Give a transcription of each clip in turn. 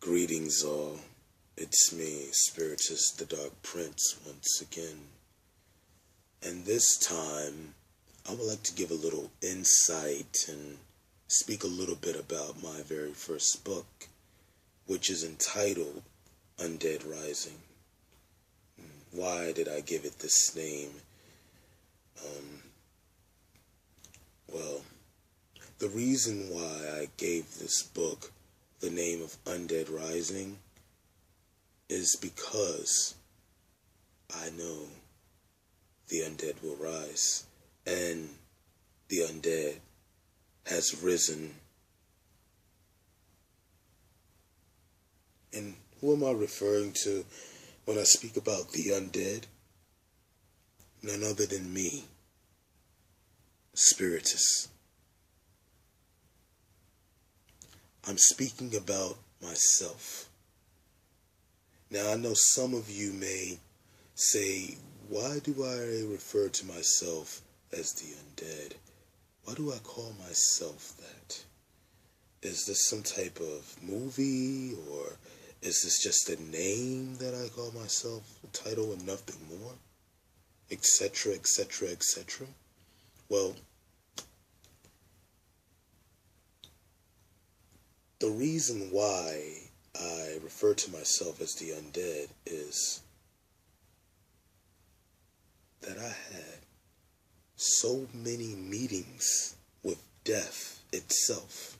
Greetings all, it's me, Spiritus the Dark Prince, once again. And this time, I would like to give a little insight and speak a little bit about my very first book, which is entitled Undead Rising. Why did I give it this name? Well, the reason why I gave this book the name of Undead Rising is because I know the undead will rise, and the undead has risen. And who am I referring to when I speak about the undead? None other than me, Spiritus. I'm speaking about myself. Now, I know some of you may say, why do I refer to myself as the undead? Why do I call myself that? Is this some type of movie, or is this just a name that I call myself, a title and nothing more? Etc., etc., etc. Well, the reason why I refer to myself as the undead is that I had so many meetings with death itself.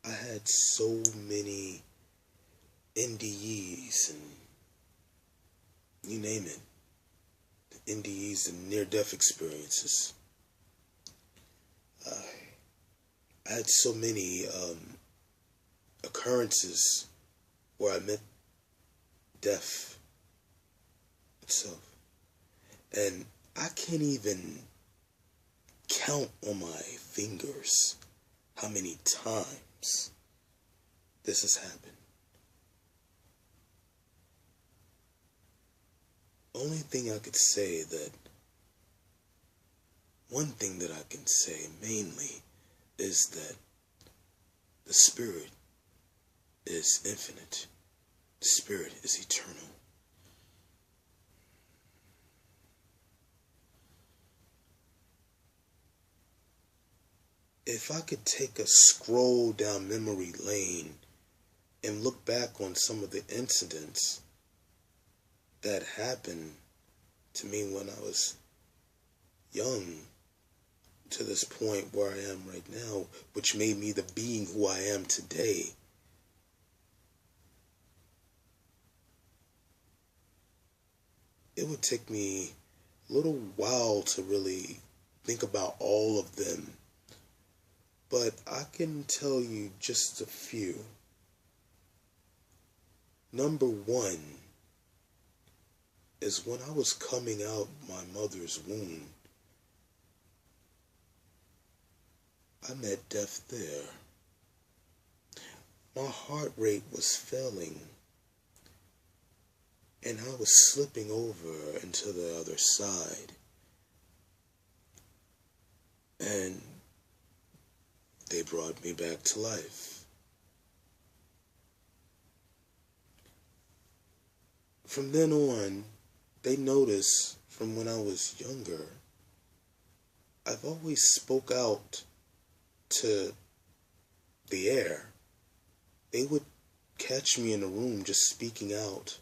I had so many NDEs and you name it, NDEs and near-death experiences. I had so many occurrences where I met death itself. And I can't even count on my fingers how many times this has happened. Only thing I could say that, one thing that I can say mainly is that the Spirit is infinite. The Spirit is eternal. If I could take a scroll down memory lane and look back on some of the incidents that happened to me when I was young, to this point where I am right now, which made me the being who I am today, it would take me a little while to really think about all of them. But I can tell you just a few. Number one is when I was coming out my mother's womb, I met death there. My heart rate was failing, and I was slipping over into the other side. And they brought me back to life. From then on, they noticed from when I was younger, I've always spoke out to the air. They would catch me in a room just speaking out,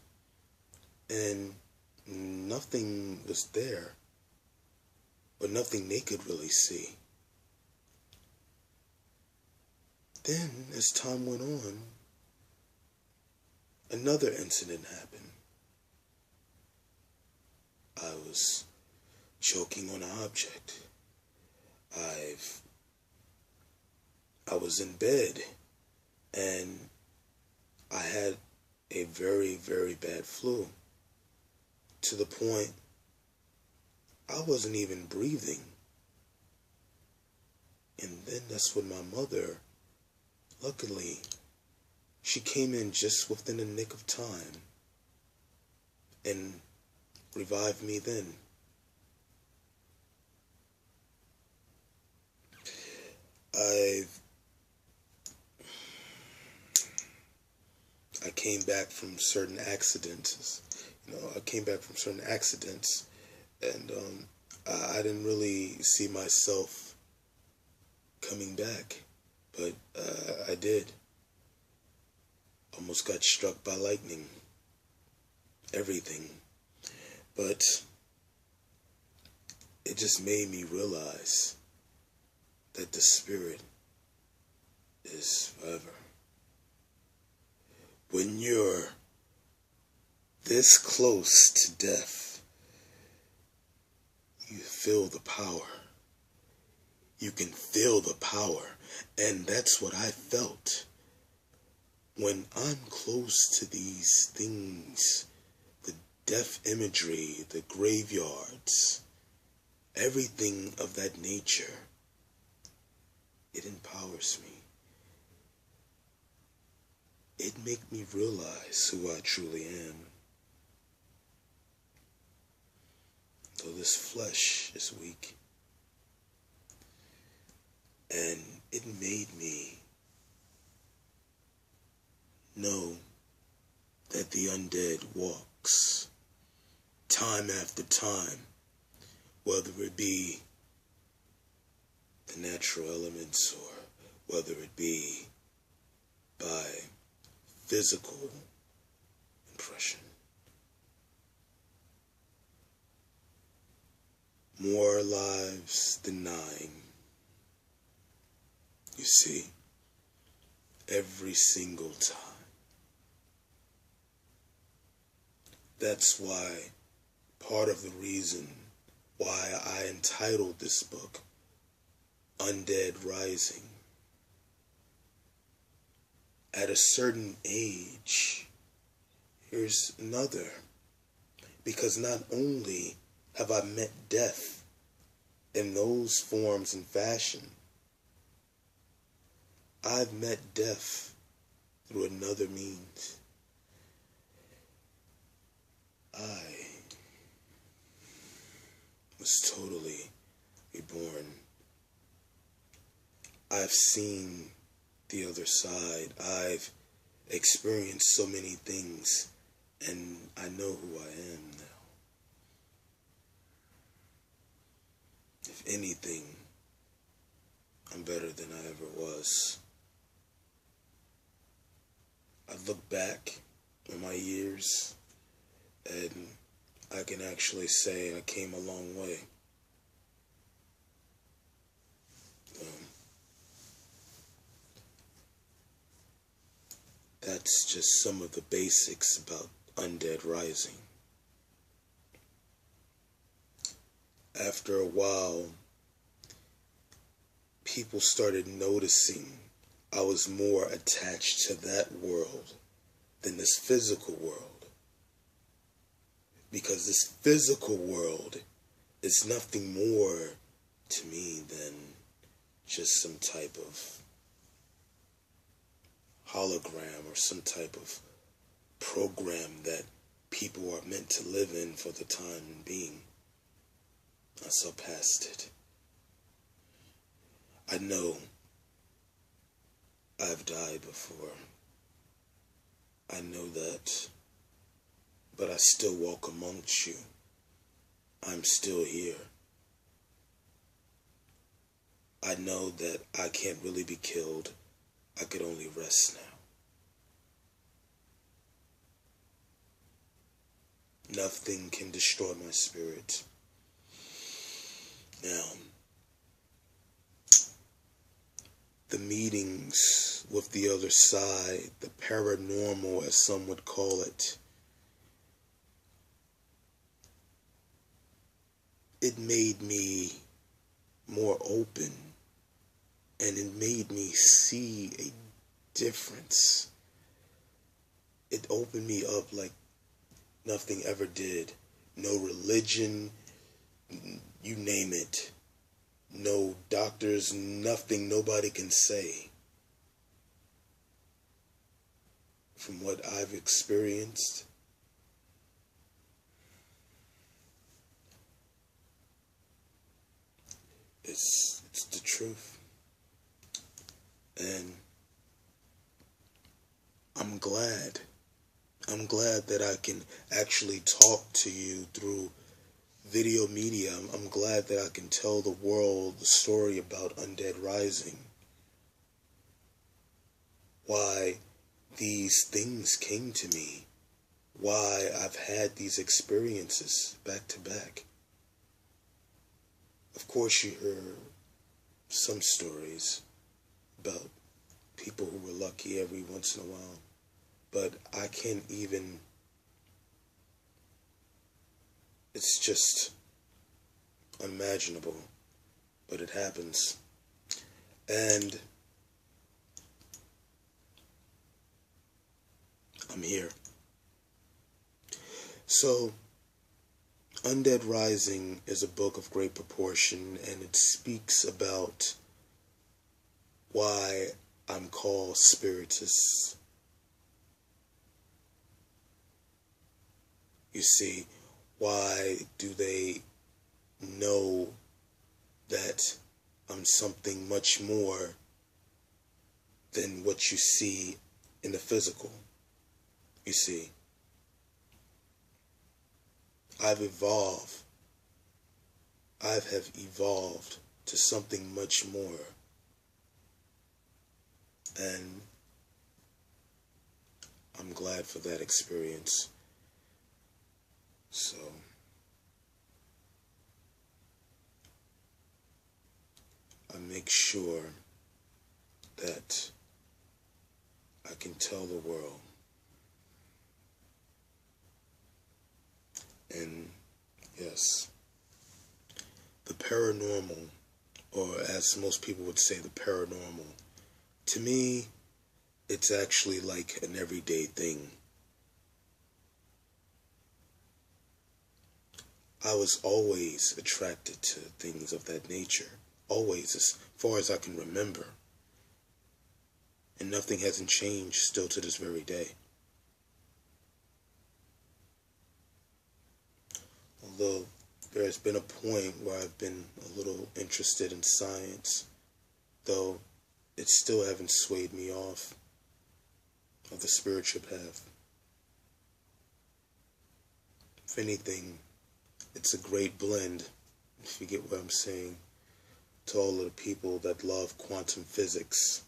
and nothing was there, but nothing they could really see. Then, as time went on, another incident happened. I was choking on an object. I was in bed, and I had a very, very bad flu, to the point I wasn't even breathing. And then that's when my mother, luckily, she came in just within the nick of time and revived me then. I've came back from certain accidents. I came back from certain accidents, and I didn't really see myself coming back, but I did. Almost got struck by lightning. Everything. But it just made me realize that the spirit is forever. When you're this close to death, you feel the power. You can feel the power. And that's what I felt. When I'm close to these things, the death imagery, the graveyards, everything of that nature, it empowers me. It makes me realize who I truly am. Though this flesh is weak. And it made me know that the undead walks time after time, whether it be the natural elements or whether it be by physical impression. More lives than 9. You see, every single time. That's why, part of the reason why I entitled this book, Undead Rising. At a certain age, here's another. Because not only have I met death in those forms and fashion, I've met death through another means. I was totally reborn. I've seen the other side. I've experienced so many things, and I know who I am now. If anything, I'm better than I ever was. I look back on my years, and I can actually say I came a long way. That's just some of the basics about Undead Rising. After a while, people started noticing I was more attached to that world than this physical world. Because this physical world is nothing more to me than just some type of hologram or some type of program that people are meant to live in for the time being. I saw past it. I know I've died before. I know that. But I still walk amongst you. I'm still here. I know that I can't really be killed. I could only rest now. Nothing can destroy my spirit. Now, the meetings with the other side, the paranormal as some would call it, it made me more open, and it made me see a difference. It opened me up like nothing ever did. No religion, you name it. No doctors, nothing nobody can say. From what I've experienced, it's the truth. And I'm glad I'm glad that I can actually talk to you through video media. I'm glad that I can tell the world the story about Undead Rising. Why these things came to me. Why I've had these experiences back to back. Of course you heard some stories about people who were lucky every once in a while. But I can't even, it's just unimaginable. But it happens. And I'm here. So, Undead Rising is a book of great proportion, and it speaks about why I'm called Spiritus. You see, why do they know that I'm something much more than what you see in the physical? You see, I have evolved to something much more. And I'm glad for that experience. So, I make sure that I can tell the world. And yes, the paranormal, or as most people would say, the paranormal, to me, it's actually like an everyday thing. I was always attracted to things of that nature. Always, as far as I can remember. And nothing hasn't changed still to this very day. Although there has been a point where I've been a little interested in science, though it still haven't swayed me off of the spiritual path. If anything, it's a great blend, if you get what I'm saying, to all of the people that love quantum physics.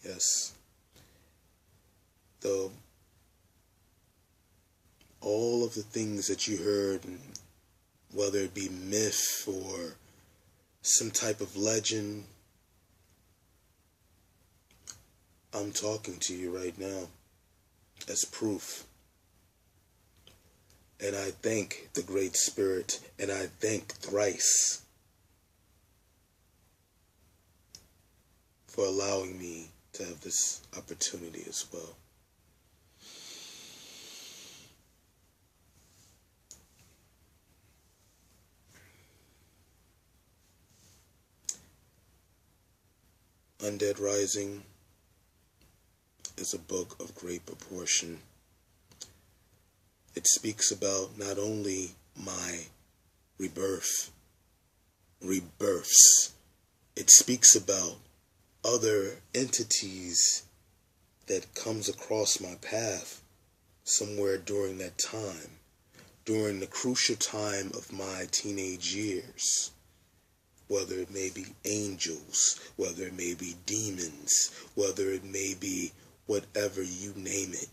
Yes. Though all of the things that you heard, whether it be myth or some type of legend, I'm talking to you right now as proof. And I thank the Great Spirit, and I thank thrice for allowing me to have this opportunity as well. Undead Rising is a book of great proportion. It speaks about not only my rebirths, it speaks about other entities that comes across my path somewhere during that time, during the crucial time of my teenage years. Whether it may be angels, whether it may be demons, whether it may be whatever you name it.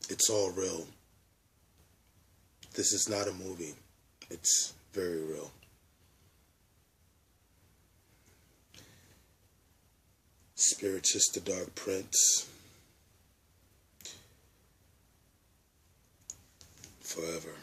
It's all real. This is not a movie. It's very real. Spiritus the Dark Prince. Forever.